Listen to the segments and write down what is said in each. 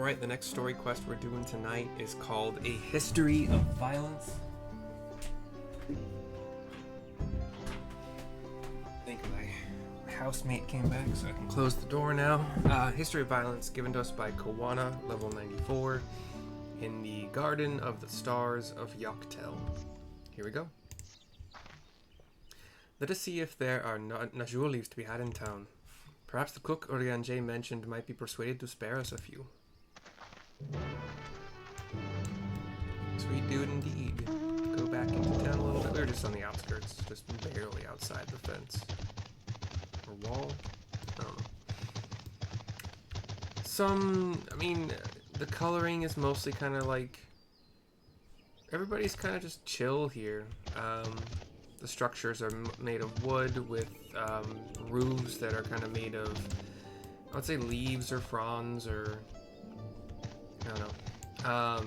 Alright, the next story quest we're doing tonight is called A History of Violence. I think my housemate came back, so I can close the door now. History of Violence, given to us by Kawana, level 94, in the Garden of the Stars of Yoktel. Here we go. Let us see if there are Najul leaves to be had in town. Perhaps the cook Orianjay mentioned might be persuaded to spare us a few. Sweet dude indeed. Go back into town a little bit. We're just on the outskirts, just barely outside the fence. Or wall? I don't know. I mean, the coloring is mostly kind of like... Everybody's kind of just chill here. The structures are made of wood with roofs that are kind of made of, I would say, leaves or fronds or, I don't know,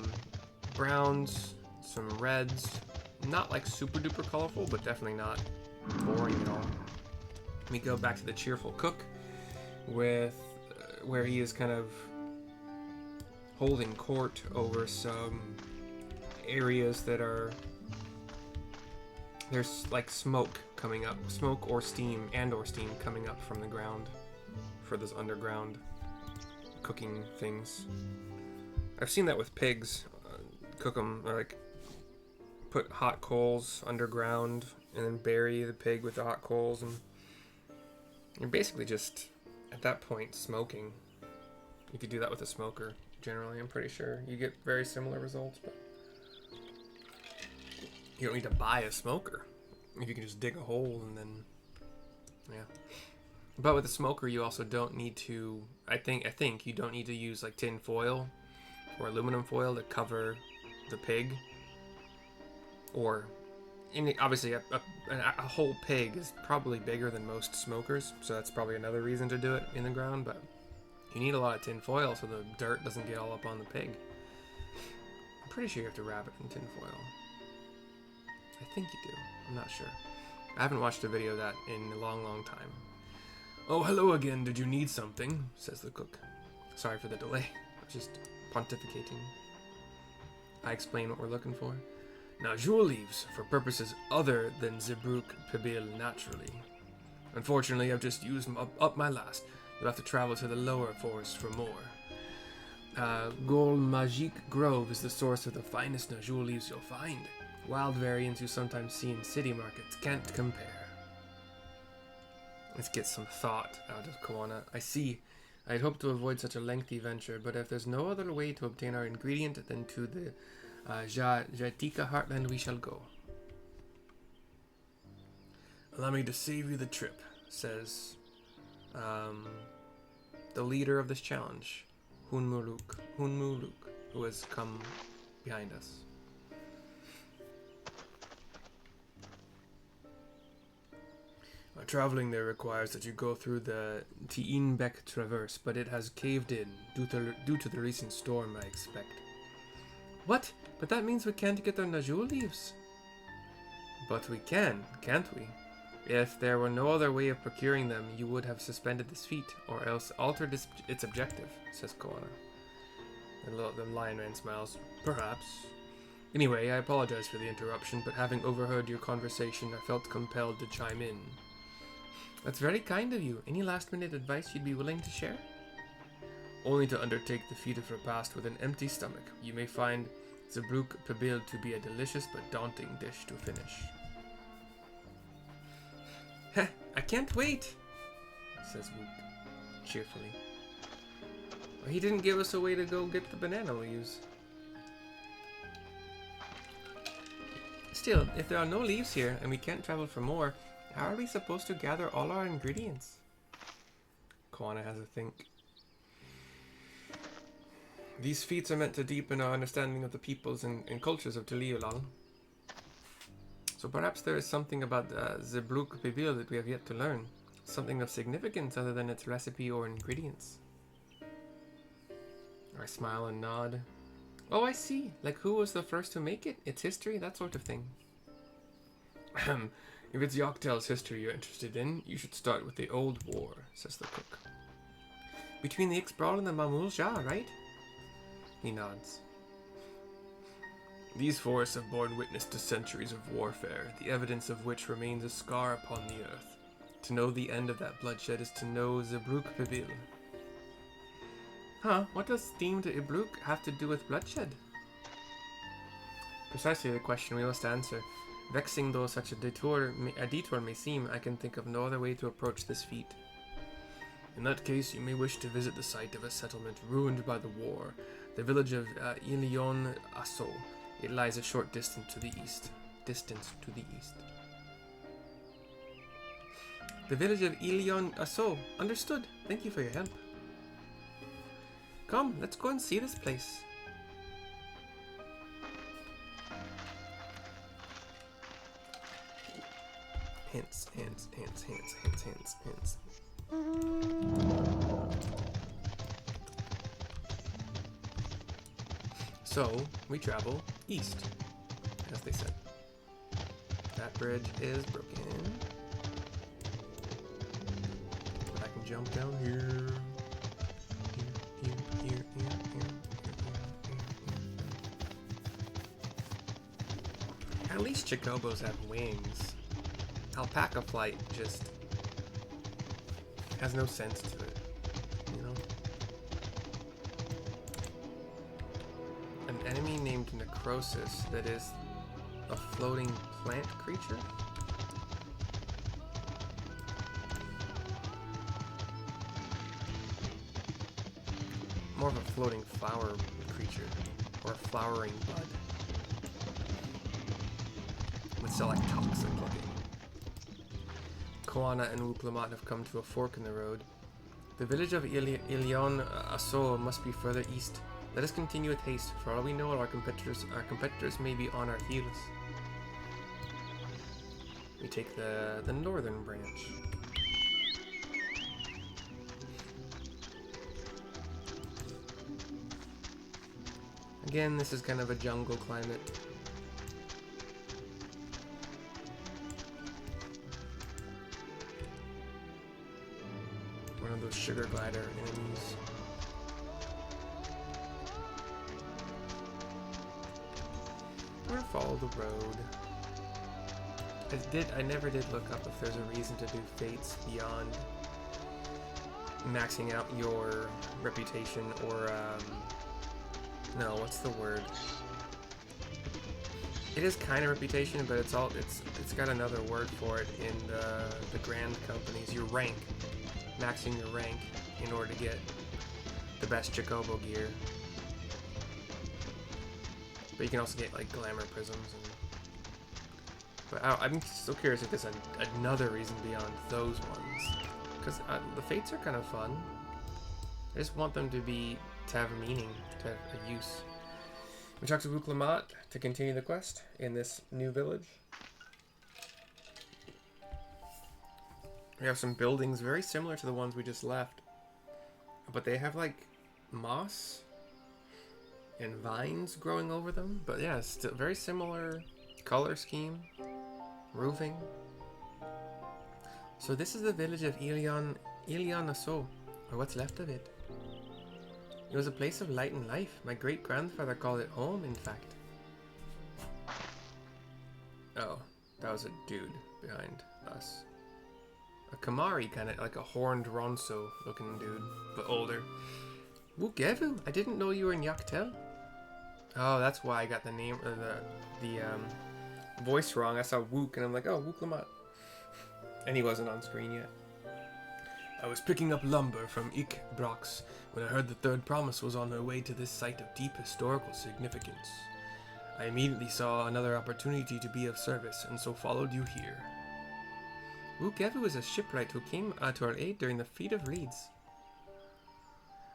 browns, some reds, not like super duper colorful, but definitely not boring at all. We go back to the cheerful cook with where he is kind of holding court over some areas that are, there's like smoke coming up, smoke or steam coming up from the ground for those underground cooking things. I've seen that with pigs. Cook them, like put hot coals underground and then bury the pig with the hot coals, and you're basically just at that point smoking. If you do that with a smoker, generally, I'm pretty sure you get very similar results, but you don't need to buy a smoker. If you can just dig a hole and then, yeah. But with a smoker, you also don't need to. I think you don't need to use like tin foil or aluminum foil to cover the pig. Or, obviously, a whole pig is probably bigger than most smokers, so that's probably another reason to do it in the ground. But you need a lot of tin foil so the dirt doesn't get all up on the pig. I'm pretty sure you have to wrap it in tin foil. I think you do. I'm not sure. I haven't watched a video of that in a long, long time. Oh, hello again. Did you need something? Says the cook. Sorry for the delay. I'm just pontificating. I explain what we're looking for. Now, Jewel leaves for purposes other than Zebruk Pibil naturally. Unfortunately, I've just used up my last. You'll have to travel to the lower forest for more. Gol Magique Grove is the source of the finest Najul leaves you'll find. Wild variants you sometimes see in city markets can't compare. Let's get some thought out of Kawana. I see. I'd hoped to avoid such a lengthy venture, but if there's no other way to obtain our ingredient than to the Jatika heartland, we shall go. Allow me to save you the trip, says the leader of this challenge, Hunmuluk, who has come behind us. Traveling there requires that you go through the Tiinbek Traverse, but it has caved in due to the recent storm, I expect. What? But that means we can't get our Najul leaves. But we can, can't we? If there were no other way of procuring them, you would have suspended this feat, or else altered its objective, says Koana. The Lion Man smiles. Perhaps. Anyway, I apologize for the interruption, but having overheard your conversation, I felt compelled to chime in. That's very kind of you. Any last-minute advice you'd be willing to share? Only to undertake the feat of repast with an empty stomach. You may find Zebruk Pibil to be a delicious but daunting dish to finish. Heh, I can't wait, says Wook, cheerfully. Well, he didn't give us a way to go get the banana leaves. Still, if there are no leaves here and we can't travel for more, how are we supposed to gather all our ingredients? Kawana has a think. These feats are meant to deepen our understanding of the peoples and cultures of Taliolal. So perhaps there is something about Zebruk Pibil that we have yet to learn. Something of significance other than its recipe or ingredients. I smile and nod. Oh, I see. Like who was the first to make it? Its history, that sort of thing. If it's Yoktel's history you're interested in, you should start with the Old War, says the cook. Between the Ixbral and the Mamul Jah, right? He nods. These forests have borne witness to centuries of warfare, the evidence of which remains a scar upon the earth. To know the end of that bloodshed is to know Zebruk Pavil. Huh, what does themed Ibruk have to do with bloodshed? Precisely the question we must answer. Vexing though such a detour may seem, I can think of no other way to approach this feat. In that case, you may wish to visit the site of a settlement ruined by the war, the village of Ilion Asso. It lies a short distance to the east. The village of Ilion Asso. Understood. Thank you for your help. Come, let's go and see this place. Hints. So, we travel east, as they said. That bridge is broken. But I can jump down here. Here. At least Chocobos have wings. Alpaca flight just has no sense to it, you know? An enemy named Necrosis that is a floating plant creature? More of a floating flower creature, or a flowering bud. With toxic looking. Koana and Wuklamat have come to a fork in the road. The village of Ilion Asso must be further east. Let us continue with haste. For all we know, our competitors may be on our heels. We take the northern branch. Again, this is kind of a jungle climate. One of those sugar glider enemies. We're gonna follow the road. I never did look up if there's a reason to do fates beyond maxing out your reputation or no, what's the word? It is kind of reputation, but it's got another word for it in the grand companies. Your rank, maxing your rank in order to get the best Chocobo gear. But you can also get like glamour prisms. But I'm so curious if there's another reason beyond those ones, because the fates are kind of fun. I just want them to have a meaning, to have a use. We talk to Wuklamat to continue the quest in this new village. We have some buildings very similar to the ones we just left, but they have like moss and vines growing over them. But yeah, it's still very similar color scheme, roofing. So this is the village of Ilion Asso, or what's left of it. It was a place of light and life. My great-grandfather called it home, in fact. Oh, that was a dude behind us. A Kamari, kind of like a horned Ronso looking dude, but older. Wukevu, I didn't know you were in Yaktel. Oh, that's why I got the name, the voice wrong. I saw Wook, and I'm like, oh, Wuklamat. And he wasn't on screen yet. I was picking up lumber from Ikbrox when I heard the third promise was on her way to this site of deep historical significance. I immediately saw another opportunity to be of service, and so followed you here. Wukevu is a shipwright who came to our aid during the Feat of Reeds.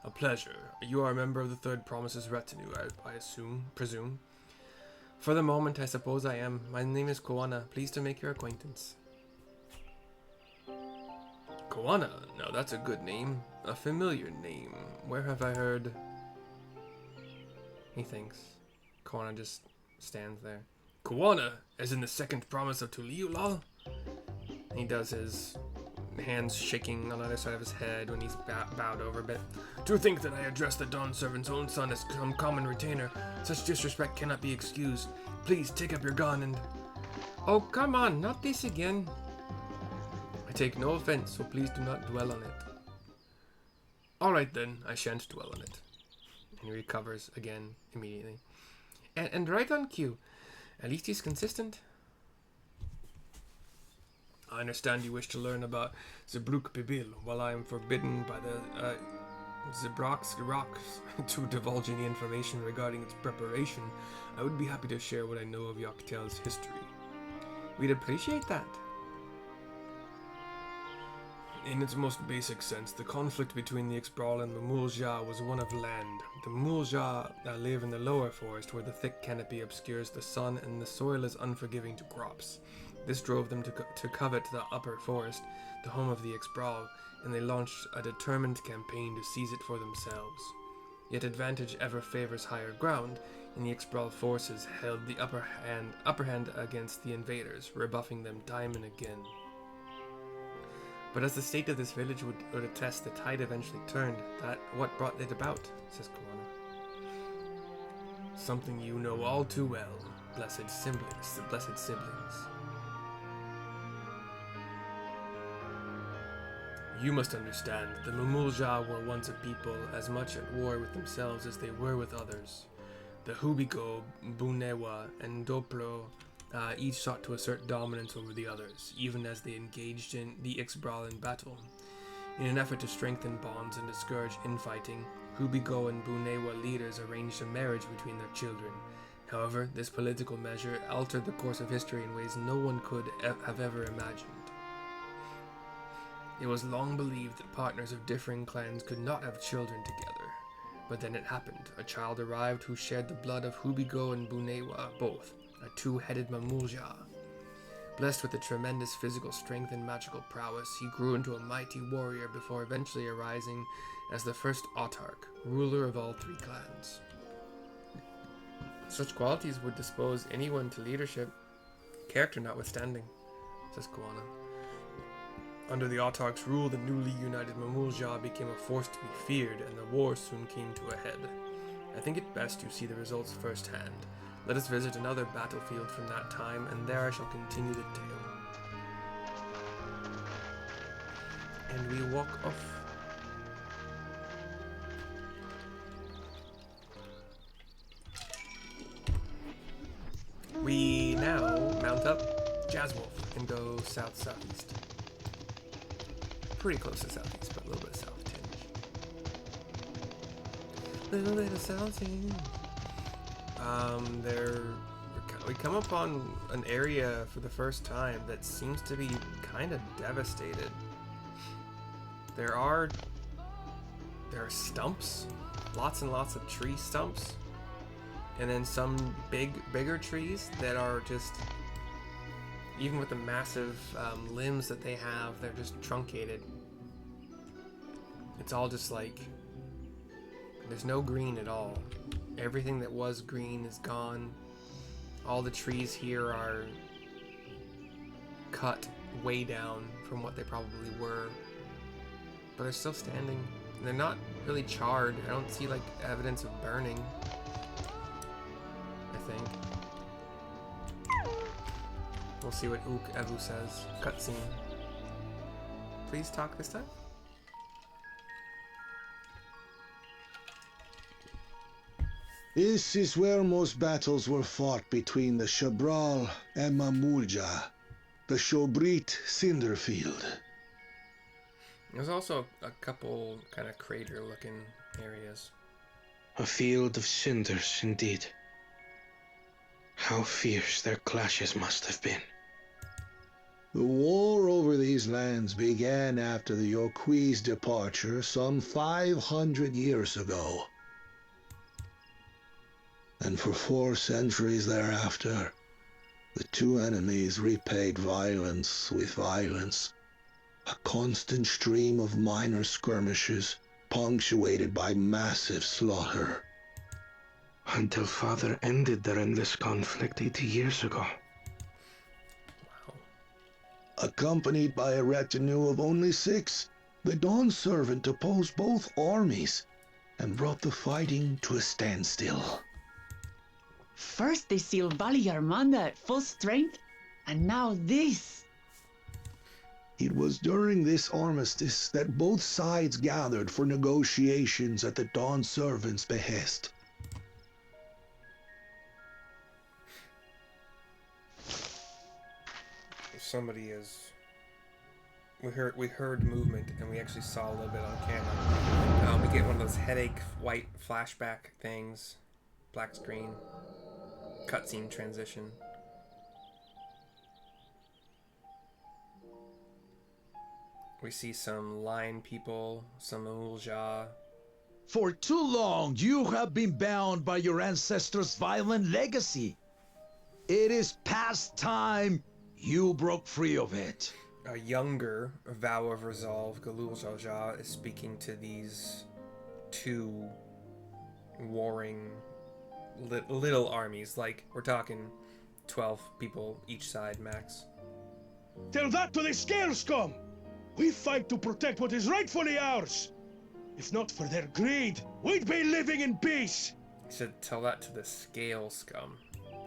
A pleasure. You are a member of the Third Promise's retinue, I presume. For the moment, I suppose I am. My name is Koana. Pleased to make your acquaintance. Koana? Now that's a good name. A familiar name. Where have I heard... He thinks. Koana just stands there. Koana, as in the second promise of Tuliulal? He does his hands shaking on either side of his head when he's bowed over a bit. To think that I address the Dawn Servant's own son as some common retainer, such disrespect cannot be excused. Please take up your gun and... Oh, come on, not this again. I take no offense, so please do not dwell on it. Alright then, I shan't dwell on it. And he recovers again immediately. And right on cue. At least he's consistent. I understand you wish to learn about Zebruk Bibil, while I am forbidden by the Zebrox rocks to divulge any information regarding its preparation. I would be happy to share what I know of Yoctel's history. We'd appreciate that. In its most basic sense, the conflict between the Ixbral and the Mulja was one of land. The Mulja live in the lower forest, where the thick canopy obscures the sun and the soil is unforgiving to crops. This drove them to covet the upper forest, the home of the Ixbral, and they launched a determined campaign to seize it for themselves. Yet advantage ever favors higher ground, and the Ixbral forces held the upper hand against the invaders, rebuffing them time and again. But as the state of this village would attest, the tide eventually turned. That what brought it about, says Koana. Something you know all too well, blessed siblings. You must understand, the Mamulja were once a people as much at war with themselves as they were with others. The Hubigo, Bunewa, and Doplo each sought to assert dominance over the others, even as they engaged in the Ixbral in battle. In an effort to strengthen bonds and discourage infighting, Hubigo and Bunewa leaders arranged a marriage between their children. However, this political measure altered the course of history in ways no one could have ever imagined. It was long believed that partners of differing clans could not have children together. But then it happened. A child arrived who shared the blood of Hubigo and Bunewa, both, a two-headed Mamulja. Blessed with a tremendous physical strength and magical prowess, he grew into a mighty warrior before eventually arising as the first autarch, ruler of all three clans. Such qualities would dispose anyone to leadership, character notwithstanding, says Koana. Under the autarch's rule, the newly united Mamulja became a force to be feared, and the war soon came to a head. I think it best you see the results firsthand. Let us visit another battlefield from that time, and there I shall continue the tale. And we walk off. We now mount up Jazzwolf and go south-southeast. Pretty close to southeast, but a little bit of south tinge. Little bit of south tinge. We come upon an area for the first time that seems to be kind of devastated. There are stumps, lots and lots of tree stumps, and then some bigger trees that are just, even with the massive limbs that they have, they're just truncated. It's all just like, there's no green at all. Everything that was green is gone. All the trees here are cut way down from what they probably were. But they're still standing. They're not really charred. I don't see like evidence of burning, I think. We'll see what Ook Evu says. Cutscene. Please talk this time. This is where most battles were fought between the Shabral and Mamulja, the Shobrit Cinderfield. There's also a couple kind of crater-looking areas. A field of cinders, indeed. How fierce their clashes must have been. The war over these lands began after the Yoqui's departure some 500 years ago. And for 4 centuries thereafter, the two enemies repaid violence with violence. A constant stream of minor skirmishes, punctuated by massive slaughter. Until Father ended their endless conflict 80 years ago. Wow. Accompanied by a retinue of only 6, the Dawn Servant opposed both armies and brought the fighting to a standstill. First they sealed Valle Armanda at full strength, and now this. It was during this armistice that both sides gathered for negotiations at the Dawn Servant's behest. Somebody is. We heard movement, and we actually saw a little bit on camera. We get one of those headache white flashback things, black screen, cutscene transition. We see some lion people, some Ulja. For too long, you have been bound by your ancestors' violent legacy. It is past time you broke free of it. A younger Vow of Resolve, Galul Jalja, is speaking to these two warring little armies. Like, we're talking 12 people each side, max. Tell that to the Scale Scum! We fight to protect what is rightfully ours! If not for their greed, we'd be living in peace! He said, tell that to the Scale Scum.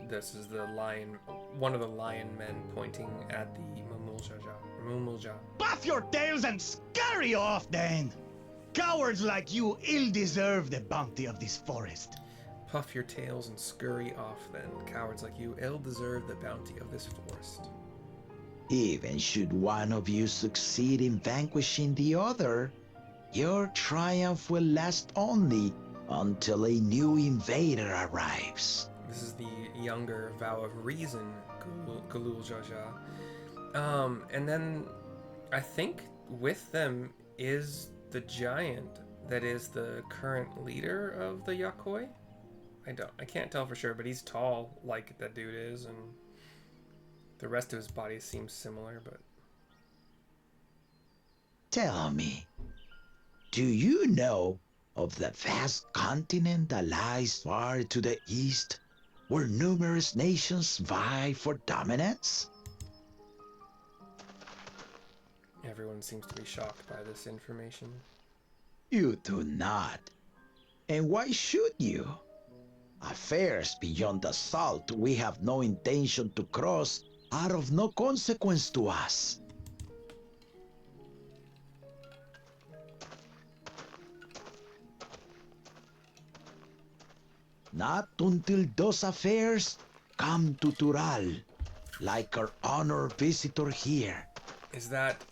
This is the lion, one of the lion men pointing at the Mumulja. Puff your tails and scurry off then! Cowards like you ill deserve the bounty of this forest. Puff your tails and scurry off then. Cowards like you ill deserve the bounty of this forest. Even should one of you succeed in vanquishing the other, your triumph will last only until a new invader arrives. This is the younger Vow of Reason, Galul Jaja. And then I think with them is the giant that is the current leader of the Yakoi. I can't tell for sure, but he's tall like that dude is, and the rest of his body seems similar, but... Tell me, do you know of the vast continent that lies far to the east, where numerous nations vie for dominance? Everyone seems to be shocked by this information. You do not. And why should you? Affairs beyond the salt we have no intention to cross are of no consequence to us. Not until those affairs come to Tural, like our honored visitor here. Is that,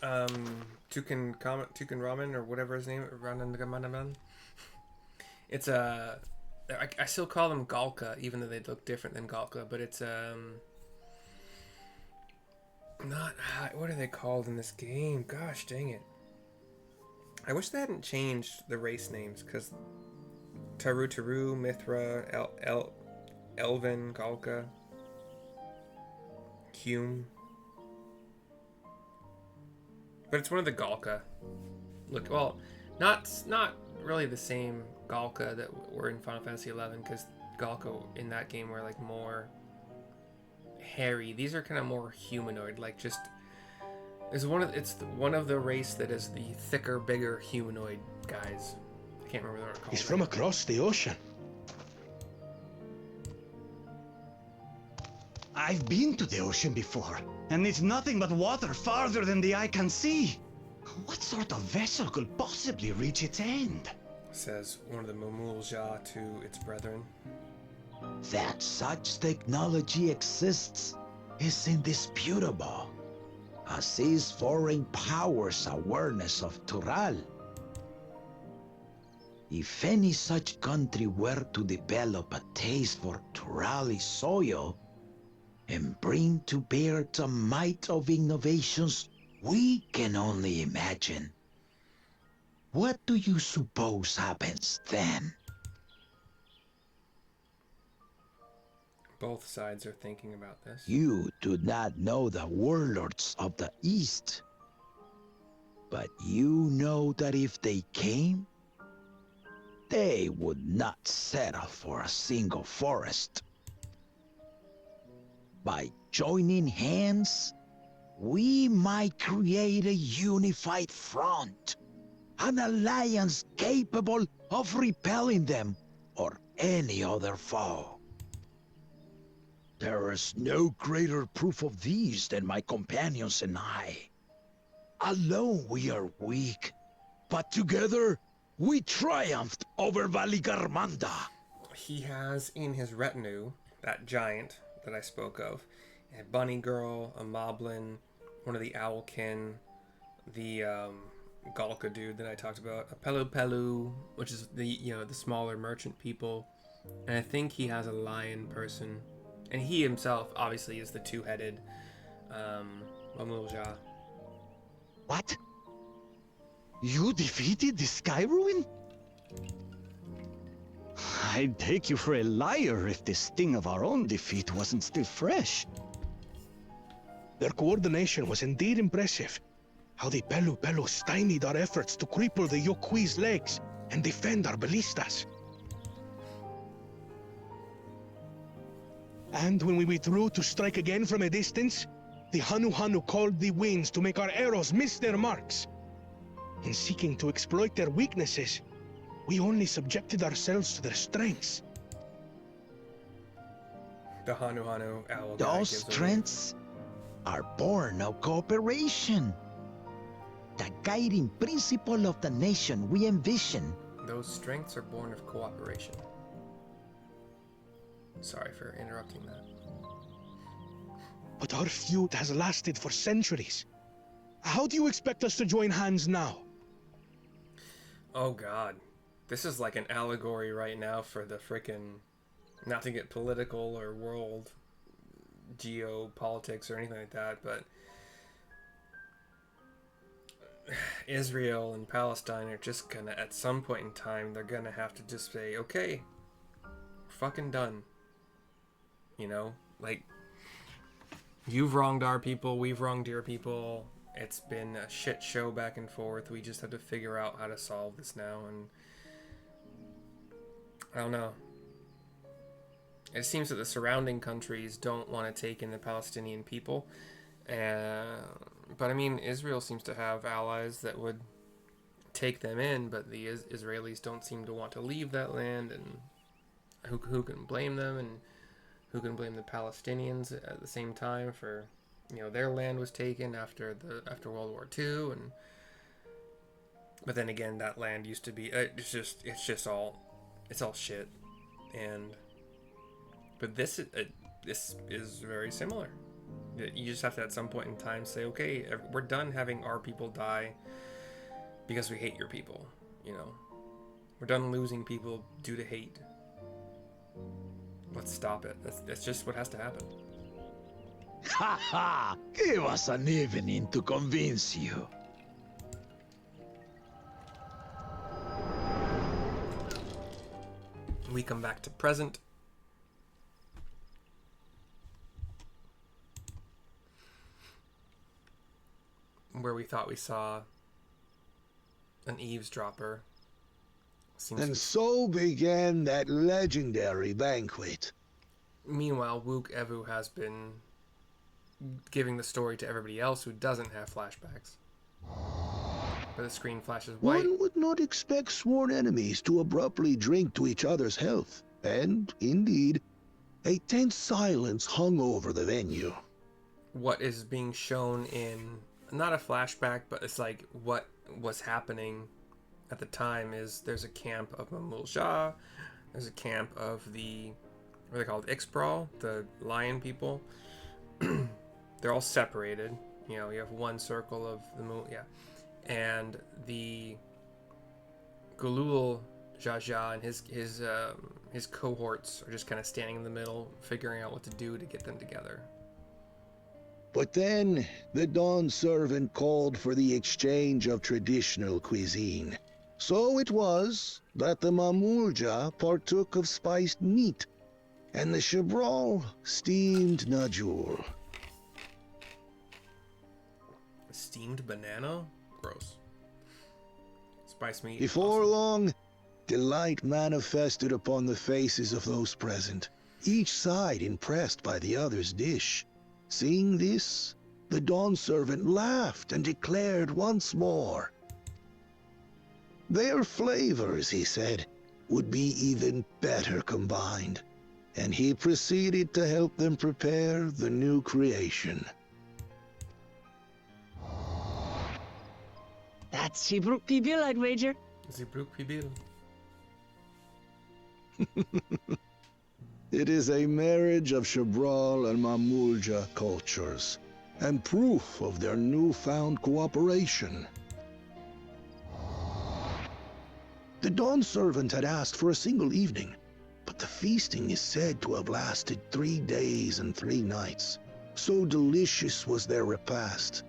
Tuken Ramen, or whatever his name, Ranangamanaman? It's I still call them Galka, even though they look different than Galka, but it's, not, what are they called in this game? Gosh, dang it. I wish they hadn't changed the race names, because Taru, Mithra, Elven, Galka, Hume. But it's one of the Galka. Look, well, not really the same Galka that were in Final Fantasy XI, because Galka in that game were like more hairy. These are kind of more humanoid, like just it's one of the race that is the thicker, bigger humanoid guys. I can't remember what they're called. He's from across the ocean. I've been to the ocean before, and it's nothing but water farther than the eye can see. What sort of vessel could possibly reach its end? Says one of the Mumulja to its brethren. That such technology exists is indisputable, as is foreign powers' awareness of Tural. If any such country were to develop a taste for Turali soil and bring to bear the might of innovations we can only imagine, what do you suppose happens then? Both sides are thinking about this. You do not know the warlords of the East, but you know that if they came, they would not settle for a single forest. By joining hands, we might create a unified front, an alliance capable of repelling them or any other foe. There is no greater proof of these than my companions and I. Alone we are weak, but together we triumphed over Valigarmanda. He has in his retinue that giant that I spoke of, a bunny girl, a moblin, one of the owlkin, the Galka dude that I talked about, a Pelu Pelu, which is the the smaller merchant people, and I think he has a lion person, and he himself obviously is the two-headed Mamulja. What? You defeated the Sky Ruin? I'd take you for a liar if the sting of our own defeat wasn't still fresh. Their coordination was indeed impressive. How the Pelu Pelu stymied our efforts to cripple the Yokui's legs and defend our ballistas. And when we withdrew to strike again from a distance, the Hanu Hanu called the winds to make our arrows miss their marks. In seeking to exploit their weaknesses, we only subjected ourselves to their strengths. The Hanu Hanu owl guy Those gives a strengths are born of cooperation. The guiding principle of the nation we envision. Those strengths are born of cooperation. Sorry for interrupting that. But our feud has lasted for centuries. How do you expect us to join hands now? Oh god. This is like an allegory right now for the frickin', not to get political or world geopolitics or anything like that, but Israel and Palestine are just gonna, at some point in time, they're gonna have to just say, okay, we're fucking done. You know? Like, you've wronged our people, we've wronged your people. It's been a shit show back and forth. We just have to figure out how to solve this now, and I don't know. It seems that the surrounding countries don't want to take in the Palestinian people. But I mean, Israel seems to have allies that would take them in, but the Israelis don't seem to want to leave that land, and who can blame them, and who can blame the Palestinians at the same time for, their land was taken after World War II, but then again, that land used to be it's all shit, but this is very similar. You just have to at some point in time say, okay, we're done having our people die because we hate your people. We're done losing people due to hate. Let's stop it. That's just what has to happen. Ha ha! Give us an evening to convince you. We come back to present. Where we thought we saw an eavesdropper. And so began that legendary banquet. Meanwhile, Wook Evu has been giving the story to everybody else who doesn't have flashbacks. But the screen flashes white. One would not expect sworn enemies to abruptly drink to each other's health. And, indeed, a tense silence hung over the venue. What is being shown in, not a flashback, but it's like what was happening at the time is there's a camp of Mamul Shah, there's a camp of the, what are they called, Ixbral, the lion people. They're all separated. You have one circle of the moon, and the Gulul Jaja and his cohorts are just kind of standing in the middle, figuring out what to do to get them together. But then, the Dawn Servant called for the exchange of traditional cuisine. So it was that the Mamulja partook of spiced meat, and the Shabral steamed najul. Steamed banana? Gross. Spice meat. Before awesome. long, delight manifested upon the faces of those present, each side impressed by the other's dish. Seeing this, the Dawn Servant laughed and declared once more. Their flavors, he said, would be even better combined, and he proceeded to help them prepare the new creation. That's Shibruk Pibil, I'd wager. Zibruk Pibil. It is a marriage of Shabral and Mamulja cultures, and proof of their newfound cooperation. The Dawn Servant had asked for a single evening, but the feasting is said to have lasted 3 days and 3 nights. So delicious was their repast.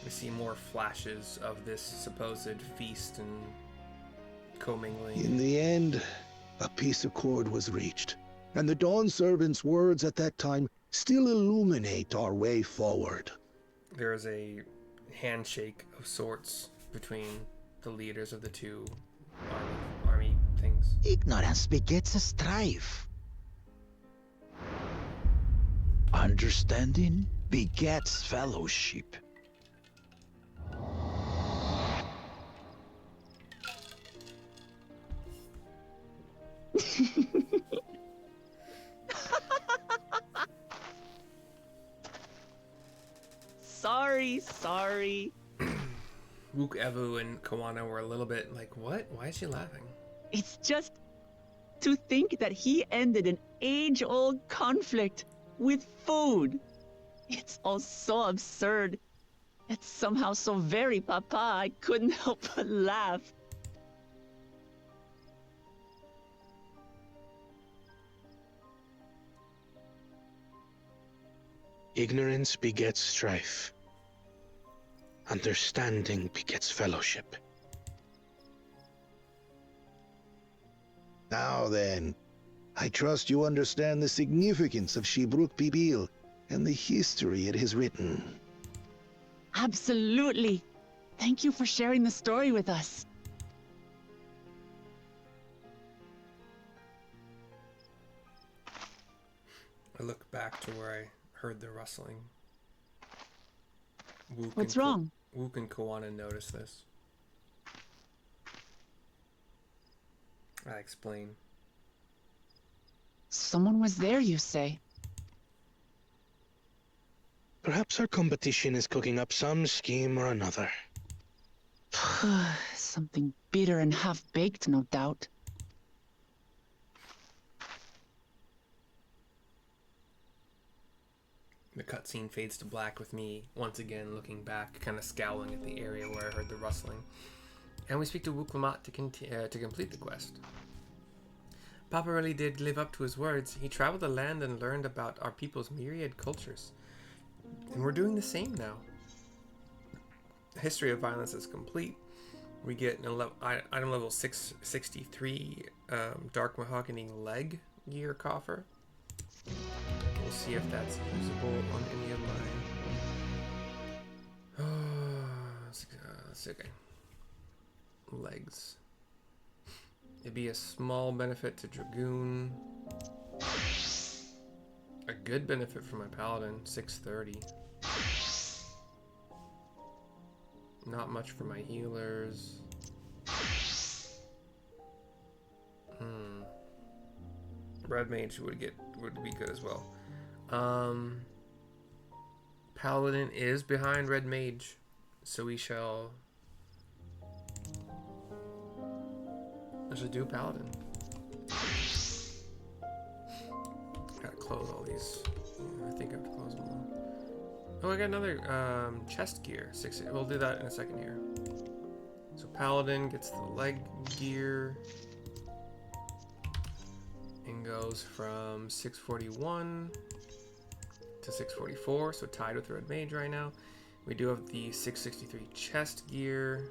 We see more flashes of this supposed feast and commingling. In the end, a peace accord was reached, and the Dawn Servant's words at that time still illuminate our way forward. There is a handshake of sorts between the leaders of the two army things. Ignorance begets a strife. Understanding begets fellowship. Sorry. Wook, Evu, and Kawana were a little bit like, what? Why is she laughing? It's just to think that he ended an age-old conflict with food. It's all so absurd. It's somehow so very papa, I couldn't help but laugh. Ignorance begets strife. Understanding begets fellowship. Now then, I trust you understand the significance of Shibruk Pibil and the history it has written. Absolutely. Thank you for sharing the story with us. I look back to where I heard the rustling. What's wrong? Wook and Kawana notice this. I explain. Someone was there, you say? Perhaps our competition is cooking up some scheme or another. Something bitter and half-baked, no doubt. The cutscene fades to black with me, once again looking back, kind of scowling at the area where I heard the rustling. And we speak to Wook Lamont to complete the quest. Papa really did live up to his words. He traveled the land and learned about our people's myriad cultures. And we're doing the same now. The history of violence is complete. We get an item level 663 dark mahogany leg gear coffer. We'll see if that's usable on any of my... it's okay. Legs. It'd be a small benefit to Dragoon. A good benefit for my Paladin, 630. Not much for my healers. Red Mage would be good as well. Paladin is behind Red Mage, so we shall do Paladin. Gotta close all these. I think I have to close them all. Oh, I got another chest gear. We'll do that in a second here. So Paladin gets the leg gear and goes from 641 to 644, so tied with Red Mage right now. We do have the 663 chest gear,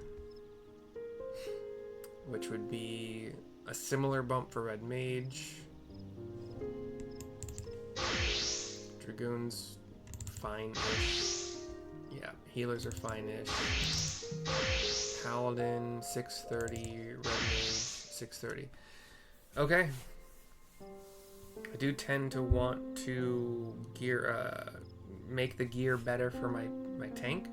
which would be a similar bump for Red Mage. Dragoons, fine-ish. Yeah, healers are fine-ish. Paladin, 630. Red Mage, 630. Okay. I do tend to want to make the gear better for my tank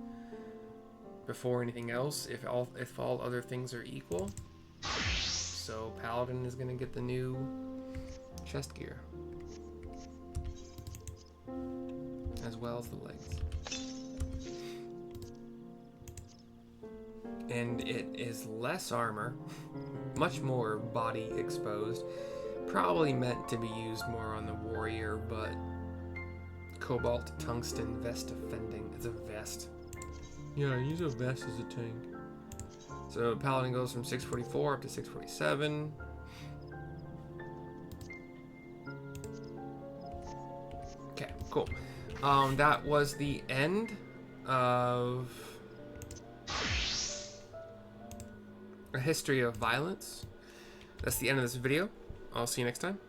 before anything else, if all other things are equal. So Paladin is gonna get the new chest gear, as well as the legs. And it is less armor, much more body exposed. Probably meant to be used more on the warrior, but cobalt tungsten vest defending. It's a vest. Yeah, use a vest as a tank. So Paladin goes from 644 up to 647. Okay, cool. That was the end of A History of Violence. That's the end of this video. I'll see you next time.